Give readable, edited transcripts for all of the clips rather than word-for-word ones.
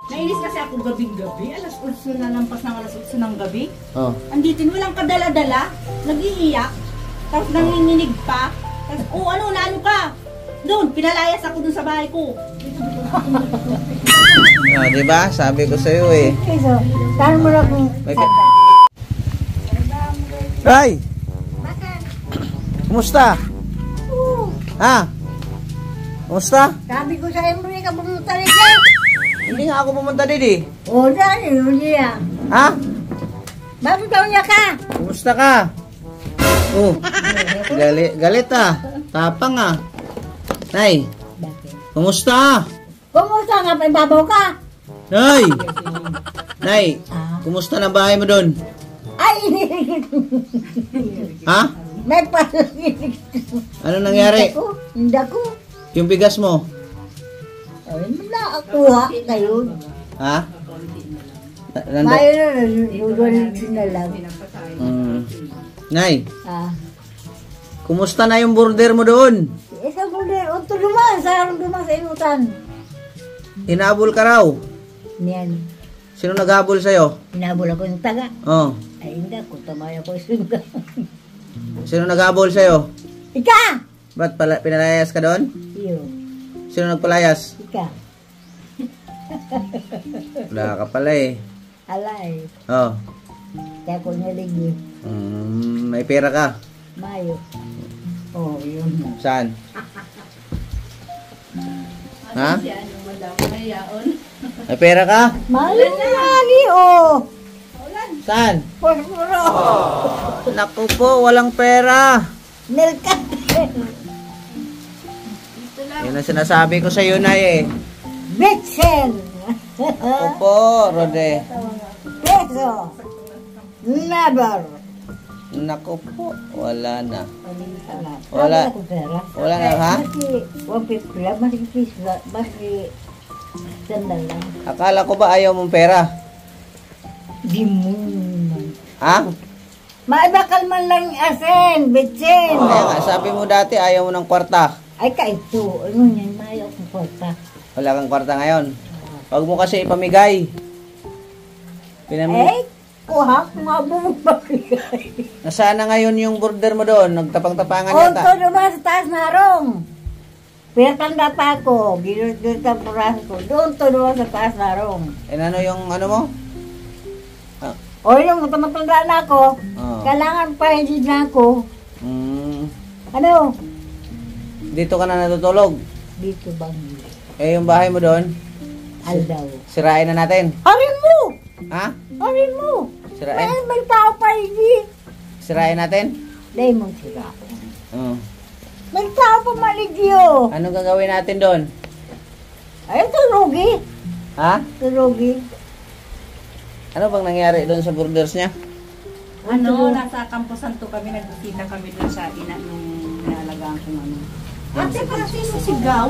Nainis kasi ako gabing-gabi. Alas 8 na lampas ng alas 8 ng gabi. Oh. Anditin, walang kadala-dala. Nag-iiyak. Tapos nanginginig pa. Tapos, oh ano, naano ka? Doon, pinalayas ako doon sa bahay ko. Oh, diba? Sabi ko sa'yo eh. So, saan mo na kung Ray! Kumusta? Ha? Kumusta? sabi ko sa Emre ka pumunta rin dyan. Hindi nga ako pumunta didi. O, dyan, yun niya. Ha? Bakit daw niya ka? Kumusta ka? Oh, galit ah. Tapang ah. Nay, kumusta? Kumusta nga pa ibabaw ka? Nay! Nay, kumusta na bahay mo doon? Ay, Ha? may palagin. Ano nangyari? Hindi ako. Yung bigas mo? Ay, wala ako ha, ngayon. Ha? Mayroon na, lugalit na lang. Nay, Ah. kumusta na yung border mo doon? Ito mo din, o tuluman, sa duman sa inutan. Hinabol ka raw. Niyan, Sino naghabol sa'yo? hinabol ako ng taga. Oh. Ay, hindi ako, tamay ako sunga. Sino naghabol sa'yo? Ika! Ba't pinalayas ka doon? Iyo, Sino nagpalayas? ika. Wala ka pala eh. Alay, Oh. kaya ko naligi. May pera ka? Mayo. Oh, yun. Saan? Ha? May pera ka? Mayo nali, oh. Saan? Posporo. Naku po, walang pera. Nilkat. Yun ang sinasabi ko sa'yo na eh. Bitsen. Naku po, Rode. Peso. Never. Naku po, wala na. Wala. Wala. Ako pera. Wala na, ha? Masi 150 lang, masi 50 lang, masi sandal lang. Akala ko ba ayaw mong pera? Di mo naman. Ha? Maibakal man lang yung asin, bitsin. Kaya nga, sabi mo dati ayaw mo ng kwarta. Ay, kaito. Ano yan? Mayo akong kwarta. Wala kang kwarta ngayon. Huwag mo kasi ipamigay. Eh, kuha kung abong mabigay. Nasaan na ngayon yung border mo doon? Nagtapang-tapangan O, yata. to naman sa taas na rong. Pinatanda pa ako. Ginut-ginut ang buraso ko. Doon to naman sa taas na rong. Eh, ano yung ano mo? O, yung tumatanda na ako. Oh. Kailangan pa hindi na ako. Ano? Dito ka na natutulog. Dito bang Eh, yung bahay mo doon, aldaw. sirain na natin. Arin mo! Ha? Arin mo! Sirain? May tao pa hindi. Sirain natin? Dahil mong sira. Oo. May tao pa maligyo. Anong gagawin natin doon? Ay, turugi. Ha? Turugi. Ano bang nangyari doon sa borders niya? Ano, nasa Campo Santo kami, nagkita kami doon sa ina nung inaalagaan kong ano. Ate, parang sigaw.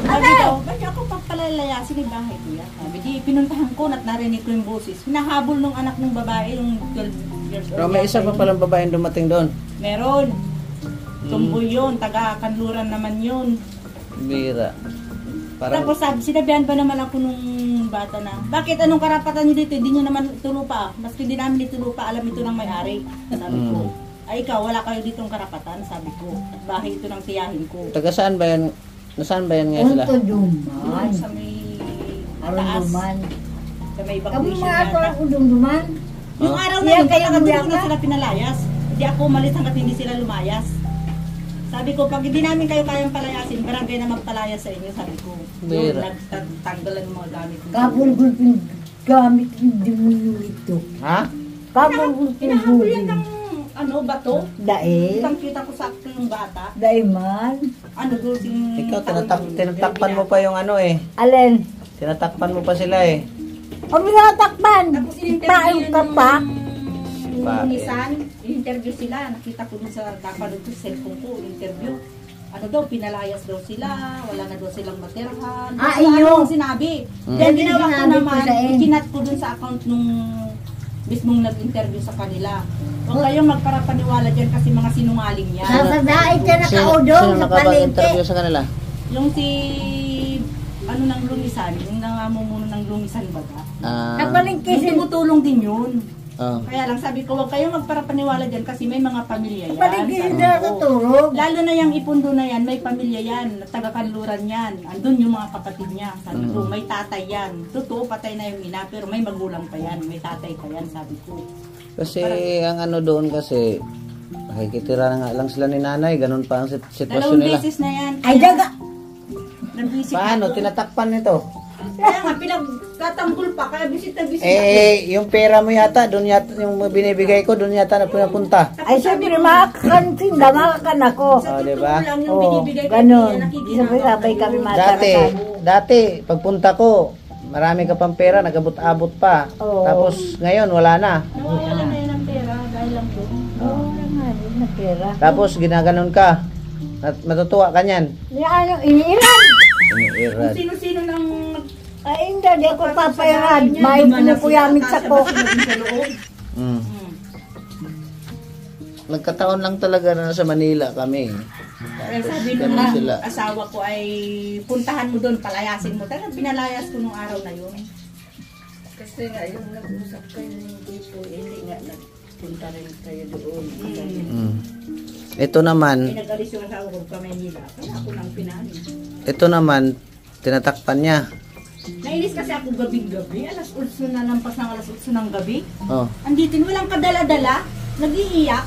Sabi daw, ba't niyo ako pagpalalayasin yung bahay niya? Sabi, di, pinuntahan ko at narinig ko yung boses. Hinahabol nung anak ng babae, yung 12 years old. Pero may isa pa palang babaeng dumating doon. Meron. Tumboy yun, taga-kanluran naman yun. Bira. Parang, Tapos sabi, sinabihan ba naman ako nung bata na, bakit anong karapatan nyo dito? Hindi nyo naman tulupa. Maski hindi namin itulupa, alam ito ng may-ari. Sabi ko, ay ikaw, wala kayo ditong karapatan, sabi ko. At bahay ito ng tiyahin ko. taga saan ba yan? Nasaan ba yan ngayon sila? Unto Doon duman. sa may Aron taas, duman. sa may Kamu evacuation mga ako yata. lang udong duman. Yung araw na Siya yun, kaya kaya muya na ka? sila pinalayas. Hindi ako umalis hanggat hindi sila lumayas. Sabi ko, pag hindi namin kayo kayang palayasin, barangay na magpalayas sa inyo, sabi ko. Doon, Bira. nagtanggalan yung mga gamit ko. Kabulgulping gamit yung demonyo ito. Ha? Kabulgulping Hinahabol yan buli. ng bato. Dae. Kitang kita ko sa akto yung bata. Dae man. Ano doon yung... Ikaw, tinatakpan mo pa yung ano eh. Alin. Tinatakpan mo pa sila eh. O binatakpan. Tapos Paayong ka pa. Yung Nissan, interview sila. Nakita ko dun sa napanood ko sa cellphone ko, interview. Ano daw, pinalayas daw sila, wala na daw silang materhan. Ah, Kasi iyo. ano ang sinabi. Then ginawa ko Sinabi ko naman, sa inyo. ikinat ko dun sa account nung mismong nag-interview sa kanila. Huwag kayong magparapaniwala dyan kasi mga sinungaling yan. Sasadaig ka na kaudong Sino sa palengke. nakapag-interview sa kanila? Yung si ano ng lumisan, yung nangamumuno ng lumisan baga. Ah, Kapalingkisin. Tumutulong din yun. oh. Kaya lang sabi ko, huwag kayong magparapaniwala dyan kasi may mga pamilya yan. Kapalingkisin Sabi na ko. natulog. Lalo na yung ipundo na yan, may pamilya yan, taga-kanluran yan. Andun yung mga kapatid niya. Sabi ko, may tatay yan. Totoo, patay na yung ina, pero may magulang pa yan. May tatay pa yan, sabi ko. Kasi ang ano doon kasi, nakikitira na nga lang sila ni nanay, ganun pa ang sitwasyon Dalawang nila. beses na yan. Ay, daga. Nabisik Paano? ako. Tinatakpan nito? Kaya nga, pinagtatanggol pa, kaya bisit na bisit. Yung pera mo yata, doon yata, yung binibigay ko, doon yata na pinapunta. Ay, siyempre, makakansinda, makakan ako. Oh, diba? Lang yung Oo, binibigay ko, ganun. nakikita Sabay-sabay kami Dati, pagpunta ko, marami ka pang pera, nagabot-abot pa. Oo. Tapos ngayon, wala na. Nawawala na yan ang pera dahil lang doon. Oo, nga, na pera. Tapos ginaganon ka. Matutuwa ka niyan. Ano, iniiran. Kung Iniirad. sino-sino nang Ay, hindi ako papayarad. May pinupuyamit sa ko. sa loob. Mm. Nagkataon lang talaga na nasa Manila kami. Kaya sabi Ganun nung sila. asawa ko ay puntahan mo doon, palayasin mo. Talagang pinalayas ko nung araw na yun. Kasi nga, yung nag-usap kayo dito, hindi nga nagpunta rin kayo doon. Mm. Ito naman, Pinag-alis yung asawa ko sa Manila. Kaya ako nang pinanin. ito naman, tinatakpan niya. Nainis kasi ako gabing-gabi. Alas 8 na lampas ng alas 8 ng gabi. Oh. Anditin, walang kadala-dala. Nag-iiyak.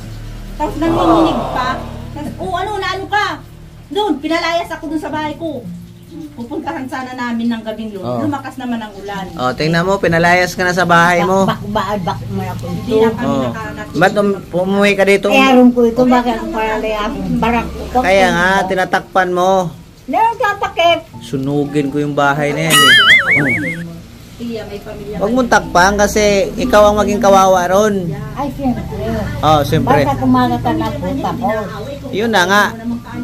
Tapos nanginginig pa. Tapos, ano ka? Doon, pinalayas ako dun sa bahay ko. Pupuntahan sana namin ng gabing yun. Oh. Lumakas naman ang ulan. Oh, tingnan mo, pinalayas ka na sa bahay mo. Bak mo ako Hindi ito. na kami Oh. nakarating. Ba't umuwi ka dito? Kaya rin ko ito, bakit ako paralaya akong barak ko. Kaya nga, tinatakpan mo. Meron tatakip. Sunugin ko yung bahay na yan eh. Oh. Tiya, may pamilya. Huwag mong takpan kasi ikaw ang maging kawawa ron. Ay, siyempre. Oh, siyempre. Basta kumagat na po tapos. Yun na nga.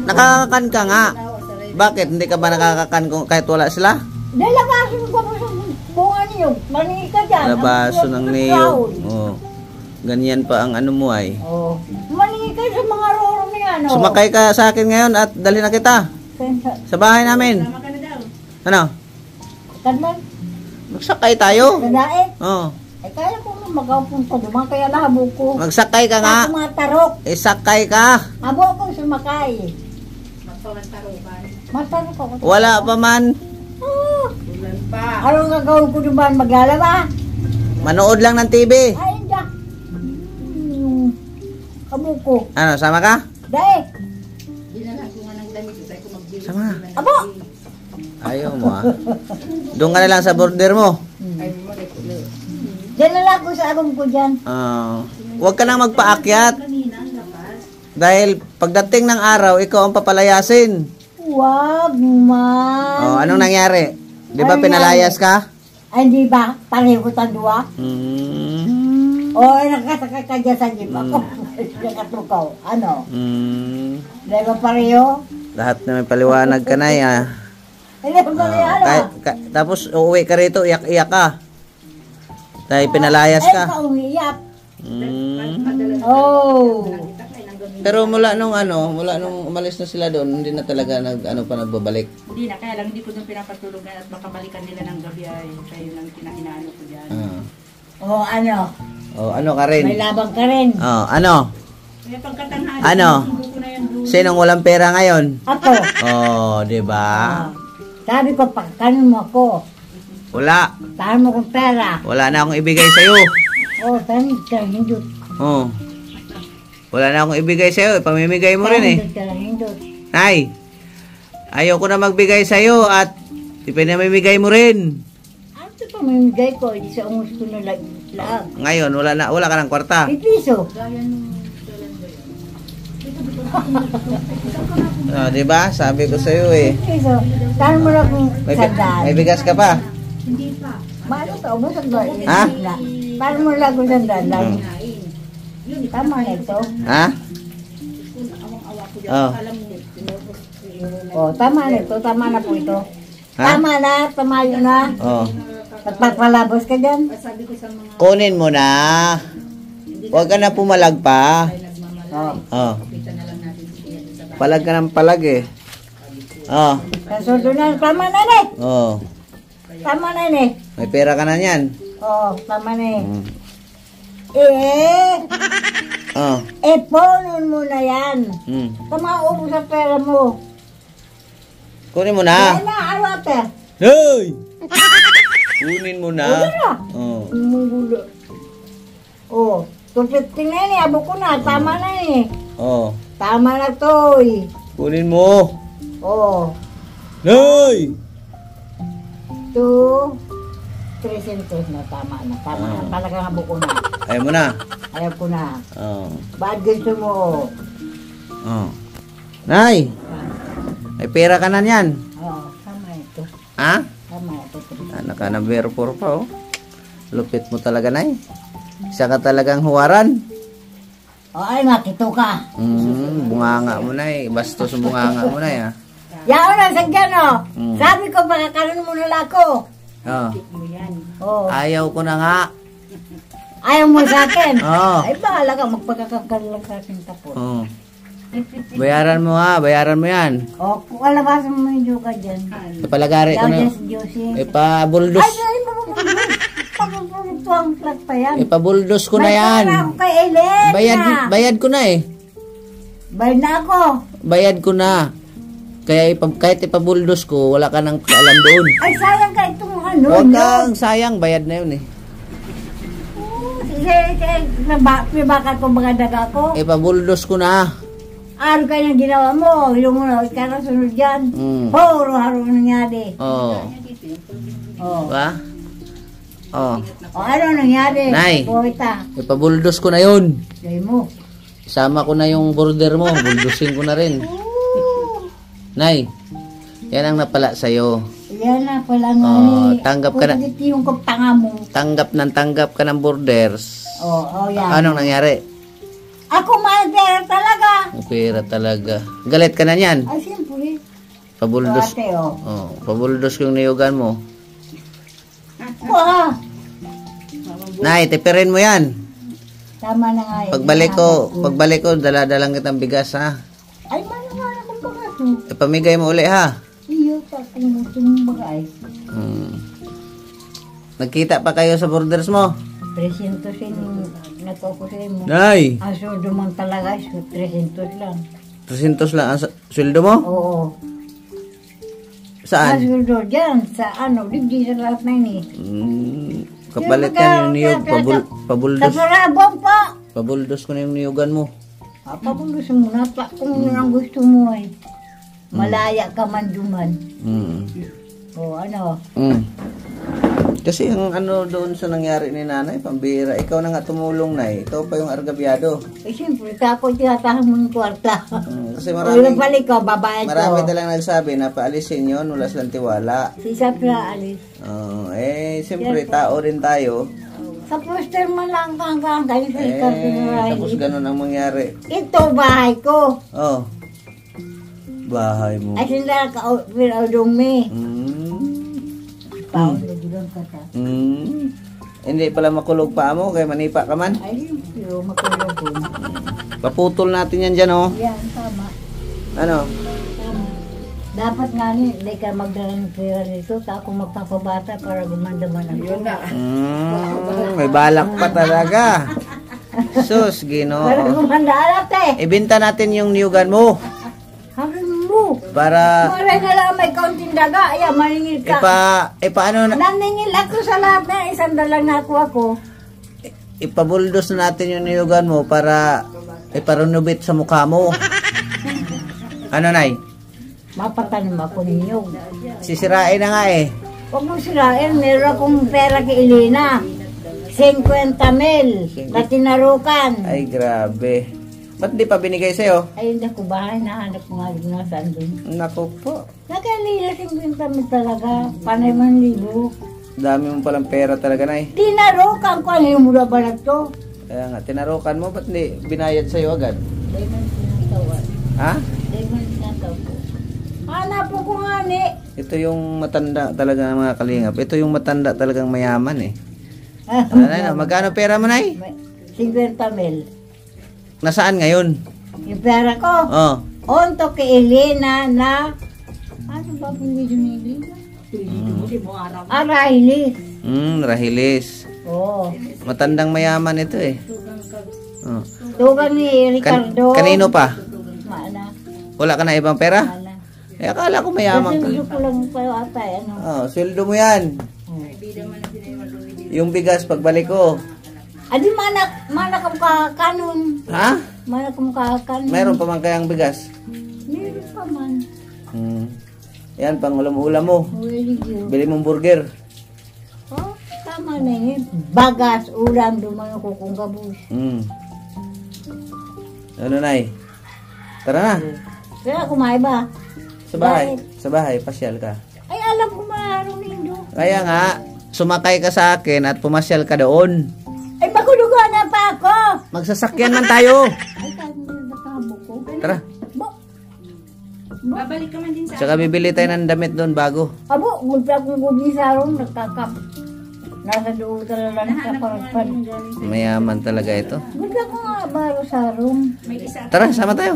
Nakakakan ka nga. Bakit? Hindi ka ba nakakakan kung kahit wala sila? Nalabasin ko po sa bunga niyo. Maningi ka dyan. Labaso ng niyog. Oh. Ganyan pa ang ano mo ay. Oh. Maningi ka sa mga roro niya, no? Sumakay ka sa akin ngayon at dalhin na kita sa bahay namin. Tama ka na daw. Ano? Kadman, Magsakay tayo. dadae. Oh. Eh, kaya ko na magapunta duman, kaya lahabo ko. Magsakay ka nga. Ako mga tarok. Isakay ka. Abo ko sumakay. Magpamantarukan. Matarok ako. Wala pa man. Oh. Ulan pa. Anong gagawin ko duman? Maglalaba? Manood lang ng TV. Ay, hindi. Abo ko. Ano, sama ka? Dae. Dinalan ko nga ng damit. Sabi ko magbili. Sama. Abo. Ayaw mo ah. Doon ka na lang sa border mo. Dinala ko sa agong ko dyan. Huwag ka nang magpaakyat. Kanina, ang lakas. Dahil pagdating ng araw, ikaw ang papalayasin. Wag man. Oh, anong nangyari? Di ba Ano pinalayas ka? Ay, di ba? Pareho ko tandua. Mm. O, nakasakay ka dyan sa jeep ako. Nakatukaw. Ano? Mm. Di ba pareho? Lahat na may paliwanag ka na ah. Hindi ba pareho? Tapos uuwi ka rito, iyak-iyak ka. Dahil pinalayas Ay, ka. kaumiyak. Mm. Oh. Pero mula nung umalis na sila doon, hindi na talaga nagbabalik. Hindi na, kaya lang hindi ko doon pinapatulugan at makabalikan nila ng gabi ay kayo lang kinahinaano ko dyan. O, ano? Oh, ano ka rin? May labang ka rin. Oh, ano? Kaya pagkatanghali, Ano? sinusubo ko na yan doon. Sinong walang pera ngayon? Ako. Oh, 'di ba? Sabi ko, pagkanin mo ako. Wala. Saan mo kong pera? Wala na akong ibigay sa iyo. O, saan ka hindot? Oh. Wala na akong ibigay sa iyo, ipamimigay mo rin eh. Hindot. Nay. Ayoko na magbigay sa iyo at ipinamimigay mo rin. Ano ito pa mamigay ko? Di sa ungus ko na laag. Ngayon wala ka ng kwarta. Pipiso. Oh, 'di ba? Sabi ko sa iyo eh. Pipiso. Saan mo na kong sandal? May bigas ka pa? Paano ka? Ubus ang doon. Ha? Paano mo lang kong sandal? Tama na ito. Ha? Oh. O, tama na ito. Tama na po ito. Ha? Tama na. Tamayo na. Oh. Pagpapalabos ka dyan. Sabi ko sa mga Kunin mo na. Huwag ka na pumalag pa. O. Oh. kita na lang natin si Ian sa bahay. Palag ka ng palag eh. Oh. Sa susunod, tama na ni. Oh. Tama na ni. May pera ka na niyan. Oo, tama na eh. Mm. Oh. Iponon mo na yan. Mm. Tumaubos sa pera mo. Kunin mo na. Yan na, arwate. Hey! Kunin mo na. Kunin na. Oh. Munggulo. Oh, tututin na ni, abo ko na. Tama na eh. Oh. Tama na to eh. Kunin mo. Oh, Hey! 2, 300 na. Tama na. Tama na. Talagang abo ko na. Ayaw mo na. Ayaw ko na. Oh. Bakit gusto mo? Oh. Nay! May pera ka na niyan. Oh, tama ito. Ha? Tama ito. Naka-number 4 pa oh. Lupit mo talaga, Nay. Isa ka talagang huwaran. Oh, ay makito ka. Bunganga mo, Nay. Bastos ang bunganga mo, Nay, ha? Yaon na sa dyan, oh. Mm. Sabi ko, makakaroon mo na lako. Oh. Oh. Ayaw ko na nga. Ayaw mo sa akin? Oo. Ay, bahala ka. Magpagkakagkal lang sa akin tapos. Oh. Bayaran mo, ha? Bayaran mo yan. O, kung alabasan mo yung juga dyan. Palagari ko Yaw na. dyan si Josie. Ipabuldos. Ay, pagpapulituang flat pa yan. Ipabuldos ko na May yan. pera ako kay Elena. Bayad ko na eh. Bayad na ako. Bayad ko na. Kaya kahit ipabuldos ko, wala ka nang alam doon. Ay, sayang ka itong ano. Huwag no? kang sayang, bayad na yun eh. Bakit ko mga daga ko? Ipabuldos ko na. Ano kanyang ginawa mo? Yung mo, ikarasunod dyan. Puro haro nangyari. Oh. Oh. Ba? Oh. O ano nangyari? Nay. Buwita. Ipabuldos ko na yun. Gay mo. Isama ko na yung border mo. Buldusin ko na rin. Nay, yan ang napala sa'yo. Yan na pala nga Oh, tanggap ka na. Kung yung kaptanga mo. Tanggap ka ng borders. Oh, yan. Anong nangyari? Ako may pera talaga. Ang pera talaga. Galit ka na niyan. Ay, siyempre. Pabuldos. Ate, oh. Oh, pabuldos ko yung niyugan mo. Wah. Nay, tipirin mo yan. Tama na nga yun. Pagbalik ko, dala-dalang kitang bigas ha. Ay, manangalan kong bagaso. Ipamigay mo uli ha. Iyo, kung gusto mong bagay. Nagkita pa kayo sa borders mo? 300 sin nagkukusay mo. Nay! Aso duman talaga, 300 lang. 300 lang ang sweldo mo? Oo. Saan? Aso dyan, sa ano, digdi sa lahat na yun eh. Kapalit yan yung niyog. Sa Pabuldos. sarabong po! Pabuldos ko na yung niyugan mo. Papabuldos mo na pa kung ang gusto mo ay. Malaya ka man duman. O ano? Kasi ang ano doon sa nangyari ni nanay, pambira. Ikaw na nga tumulong na eh. Ikaw pa yung argabyado. Eh siyempre, ako tinatahan mo ng kwarta. Kasi O marami, yung balik ko, babayad marami ko. talang nagsabi na paalisin yun, wala silang tiwala. Si Sapra alis. Siyempre, tao rin tayo. Sa poster man lang kang kayo sa ikat Tapos ganun ang mangyari. Ito, bahay ko. Oh. Bahay mo. Ay, sila ka, dumi. Paon, nagulang ka ta. Hindi pala makulog pa mo, kaya manipa ka man. Ay, pero makulog ko. Paputol natin yan dyan, oh. Yan, tama. Ano? Tama. Dapat nga ni, hindi ka magdala ng pera nito, ako magpapabata para gumandaman ako. Yun na. May balak pa talaga. Sus, Para Ginoo. gumanda ate. Ibenta natin yung niyugan mo Harin mo. para Maray na lang may kaunting daga. Ay, maningil ka. paano na Naningil ako sa lahat na isang dalang nakuha ko. ipabuldos na natin yung niyugan mo para iparunubit sa mukha mo. Ano, Nay? Mapatanim ako ninyo. Sisirain na nga eh. Huwag mo sirain, meron akong pera kay Elena. 50,000 na tinarukan. Ay, grabe. Ba't di pa binigay sa'yo? Ay, hindi ko bahay, nahanap ko nga na saan doon. Naku po. Nag-Elena, 50,000 talaga. Panay man libo. Dami mo palang pera talaga, Nay. Tinarukan ko, ano yung mura ba na to? Kaya nga, tinarukan mo, ba't di binayad sa'yo agad? Hindi man sinatawa. Ha? Hindi man sinatawa ko. Hanap ko nga ni. Ito yung matanda talaga ng mga kalingap. Ito yung matanda talagang mayaman eh. Ano, magkano pera mo, Nay? 50,000. Nasaan ngayon? Yung pera ko. Oh. Onto kay Elena na ba hindi dumili? Hindi mo araw. Arayli. Rahilis. Oo. Matandang mayaman ito eh. Oh. Tugan ni Ricardo. Kanino pa? Mana. Wala ka na ibang pera? Mana. Eh, akala ko mayaman ka. Kasi gusto ko lang pa ata, ano. Oh, sweldo mo yan. Yung bigas pagbalik ko. Adi mana ka mukha kanon. Ha? Mana ka mukha kanon. Meron pa man kayang bigas? Meron pa man. Yan, pang ulam-ulam mo. Really good. Bili mong burger. Oh, tama na yun. Bagas, ulam, dumayo ko kung gabus. Ano, Nay? Tara na. Kaya kumain ba? Sa bahay. Bakit? Sa bahay, pasyal ka. Ay, alam ko maaaring nindo. Kaya nga, sumakay ka sa akin at pumasyal ka doon. Ay, magulugan na pa ako! Magsasakyan man tayo. Ay, kaya nakabo ko. Tara. Bo, Babalik ka man din sa Tsaka bibili tayo ng damit doon bago. abo, gulpa akong gubi sa ron, nagkakap. Nasa doon ka lang sa paragpad. Mayaman talaga ito. Gulpa ko nga baro sa ron. may isa. Tara, sama tayo.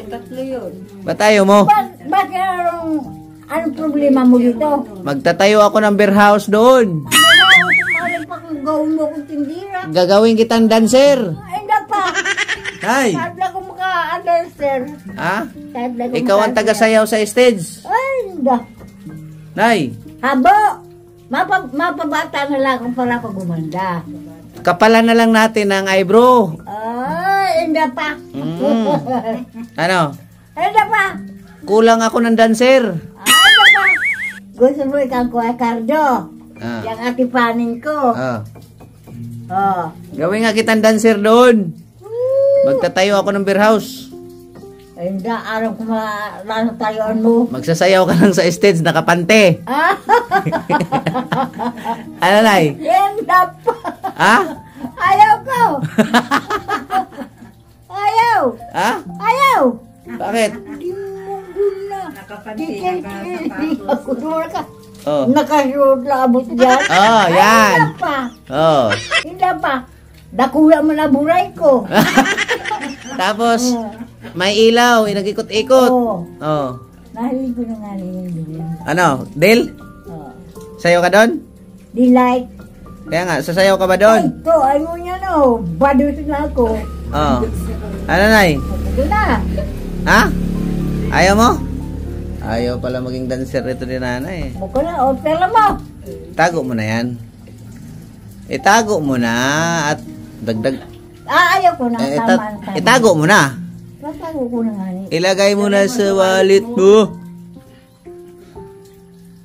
Tatlo yun. Ba tayo mo? Bakit anong problema mo dito? Magtatayo ako ng beer house doon. Ano pa kung gawin mo kung tindira? Gagawin kitang dancer. Ay, hindi pa. Hay. Sabla ko maka-underster. Ha? Sabla ko Ikaw ang taga-sayaw sa stage. Ay, hindi. Nay, Habo! Mapabata na lang kung para pag gumanda. kapalan na lang natin ang eyebrow. Ay, hindi pa. Ano? Hindi pa. Kulang ako ng dancer. Ay, hindi pa. Gusto mo ikang kuha kardo. Ah. Yung atipanin ko. Ah. Oh. Gawin nga kitang dancer doon. Magtatayo ako ng beer house. Ay, hindi. Araw ko malano tayuan mo. Magsasayaw ka lang sa stage nakapante. Ah, Ano, Nay? hindi pa. Ha? Ayaw ko. Ayaw. Ha? Ayaw. Bakit? Di mo guna. Nakapantina ka sa Ako doon ka. Oh. Nakasuot na abot dyan. Oh, yan. Hindi pa. Oh. Hindi pa. Dakula mo na buray ko. Tapos, may ilaw, nag-ikot-ikot. Oo. Oh. Nahilig ko na nga rin yung dilim. Ano? Del? Oh. Sayaw ka doon? Di like. Kaya nga, sasayaw ka ba Ay, doon? ito, ay mo niya no. Badot na ako. Oh. Ano, Nay? Ito na. Ha? Ayaw mo? Ayaw pala maging dancer ito ni nanay. Mukha na, o pera mo. Itago mo na yan. Itago mo na at dagdag. Ayaw ko na. Eh, Tama. itago mo na. Tatago ko na nga rin. Ilagay mo na sa wallet mo.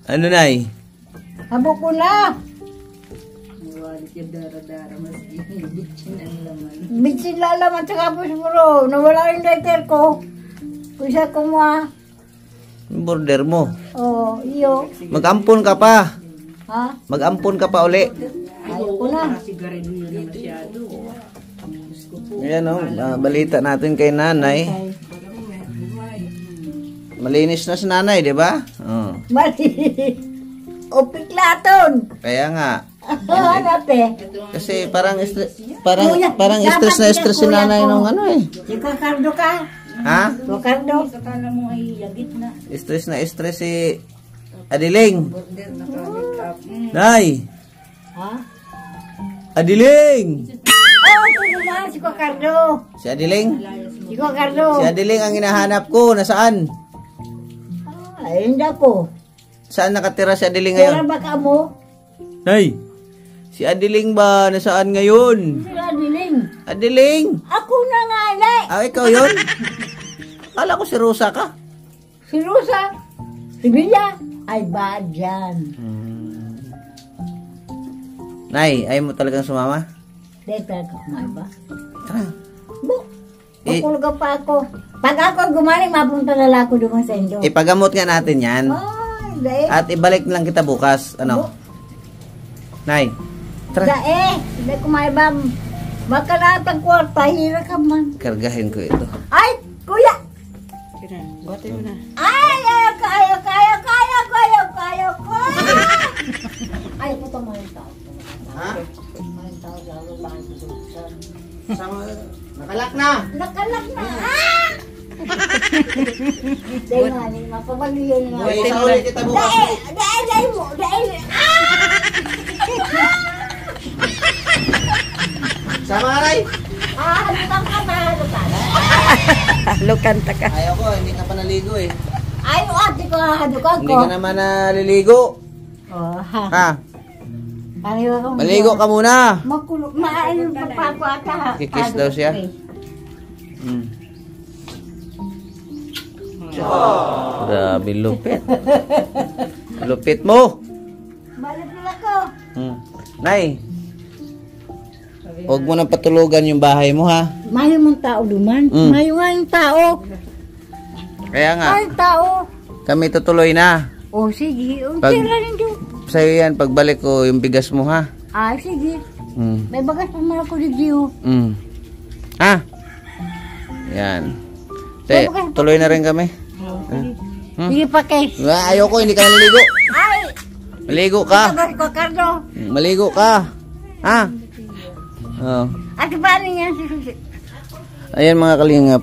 Ano, Nay? Habo ko na. Walit yung dara-dara. Mas bitchin ang laman. Bitsin lalaman sa kapos bro. Nawala yung lighter ko. Kusa ko mo ah. Yung border mo. Oh, iyo. Mag-ampon ka pa. Ha? Mag-ampon ka pa uli. Ayaw ko na. Sigarilyo na masyado. Ayan o, balita natin kay nanay. Malinis na si nanay, di ba? Oh. Mali. O piklaton. Kaya nga. Hanap eh. Kasi parang parang stress na stress si nanay nung ano eh. Ikaw kardo ka. Ha? Kardo. Akala mo ay yagit na. Stress na stress si Adiling. Border na kamit up. Nay! Ha? Adiling! Oh, ito naman si Kokardo. Si Adiling? Si Kokardo. Si Adiling ang hinahanap ko. Nasaan? Ay, hindi ako. Saan nakatira si Adiling Pera ngayon? ba ka mo? Nay! Si Adiling ba? Nasaan ngayon? Sila diling. Adiling! Ako na nga na. Ah, ikaw yun? Akala ko si Rosa ka. Si Rosa. Si Villa. Ay, ba dyan. Nay, ayaw mo talagang sumama? Dahil talaga kumain ba? Tara. Bo. Eh. Makulga pa ako. Pag ako gumaling, mapunta na ako doon sa Indo. Ipagamot nga natin yan. Ay, dahil. At ibalik na lang kita bukas. Ano? Nay, tara. Dahil. Hindi kumain ba? Baka natang kwarta, hira ka man. Kargahin ko ito. Ay, kuya. Kira, buhatin mo na. Ay, ayaw ko. Ayaw ko tumahin tao. Ha? Tumahin tao, lalo lang ang bubuksan. Nakalak na. Nakalak na. Ah! Dahil nga, mapabaliyan nga. May isa ulit kita bukas. Dahil mo, dahil. Sama ka, Nay. Halukan ka ba? Halukan ta ka. Ayaw ko, hindi ka pa naligo eh. Ay, ate ko, halukan Hindi ko. ka naman naliligo. Oh, ha. Ha? Kaliwa ko. Maligo ka muna. Makulog, maayon pa pa ako ata. Kikis daw siya. Mm. Grabe, lupit. Lupit mo. Malapit ako. Nay, huwag mo nang patulugan yung bahay mo, ha? Mayo mong tao duman. Mayo nga yung tao. Kaya nga, Ay, tao. kami tutuloy na. Oh, sige. Oh, Pag- tira rin doon. Sa'yo yan, pagbalik ko yung bigas mo, ha? Ay, sige. Mm. May bagas pa man ako di Gio. Mm. Ha? Yan. Te, tuloy na rin kami. Sige pa kay. Ayoko, hindi ka naliligo. Ay! Maligo ka. Bagas ko, Cardo. Maligo ka. Ha? Oh. At paano yan? Ayan mga kalingap.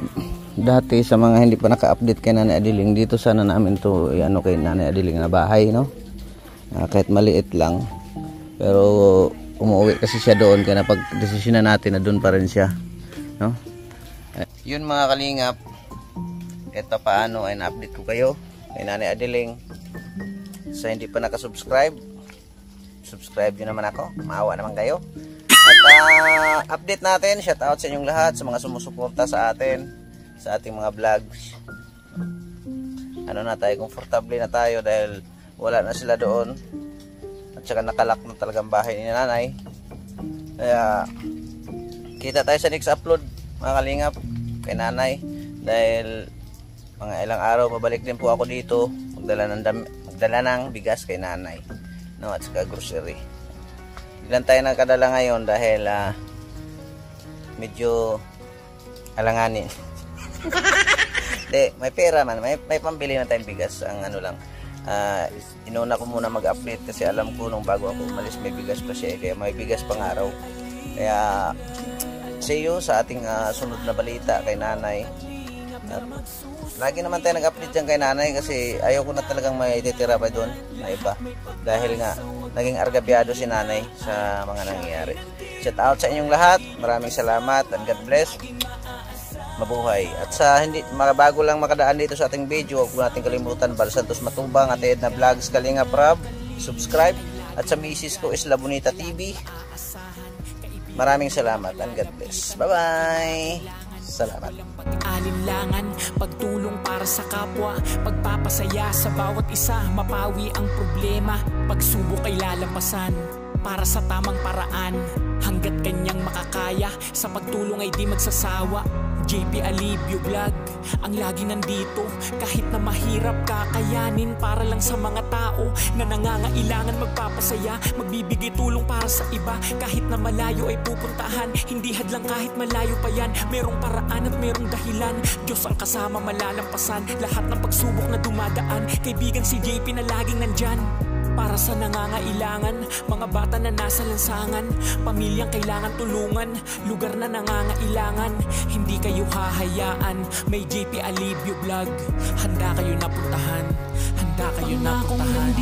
Dati sa mga hindi pa naka-update kay Nanay Adiling, dito sana namin to ano kay Nanay Adiling na bahay, no? Kahit maliit lang. Pero umuwi kasi siya doon kaya napag-desisyonan natin na doon pa rin siya, no? Yun mga kalingap. Ito paano ay na-update ko kayo kay Nanay Adiling. Sa hindi pa nakasubscribe, subscribe nyo naman ako. Maawa naman kayo. At update natin, shout out sa inyong lahat, sa mga sumusuporta sa atin, sa ating mga vlogs. Ano na tayo, komportable na tayo dahil wala na sila doon. At saka nakalak na talagang bahay ni Nanay. Kaya kita tayo sa next upload mga kalingap kay Nanay. Dahil mga ilang araw mabalik din po ako dito magdala ng bigas kay Nanay, no, at saka grocery. Ilan tayo nagkadala ngayon dahil medyo alanganin. May pera man, may pambili na tayong bigas. Ang ano lang, inuna ko muna mag-update kasi alam ko nung bago ako umalis may bigas pa siya, kaya may bigas pang araw. Kaya see you sa ating sunod na balita kay Nanay. Lagi naman tayo nag-update dyan kay Nanay kasi ayaw ko na talagang may titira pa doon na iba dahil nga naging argabyado si Nanay sa mga nangyayari. Shout out sa inyong lahat, maraming salamat and God bless. Mabuhay. At sa hindi bago lang makadaan dito sa ating video, huwag po natin kalimutan Bal Santos Matubang at Edna Vlogs Kalinga Prab, subscribe. At sa misis ko Isla Bonita TV, maraming salamat and God bless. Bye bye. Salamat. Pag-alinlangan, pagtulong para sa kapwa, pagpapasaya sa bawat isa, mapawi ang problema, pagsubok ay lalampasan, para sa tamang paraan, hanggat kanyang makakaya, sa pagtulong ay di magsasawa. JP Alibio Vlog, ang lagi nandito, kahit na mahirap kakayanin, para lang sa mga tao na nangangailangan magpapasaya, magbibigay tulong para sa iba, kahit na malayo ay pupuntahan, hindi hadlang kahit malayo pa yan, merong paraan at merong dahilan, Diyos ang kasama malalampasan, lahat ng pagsubok na dumadaan, kaibigan si JP na laging nandyan. Para sa nangangailangan, mga bata na nasa lansangan, pamilyang kailangan tulungan, lugar na nangangailangan, hindi kayo hahayaan, may JP Alibio Vlog, handa kayo napuntahan, handa kayo napuntahan.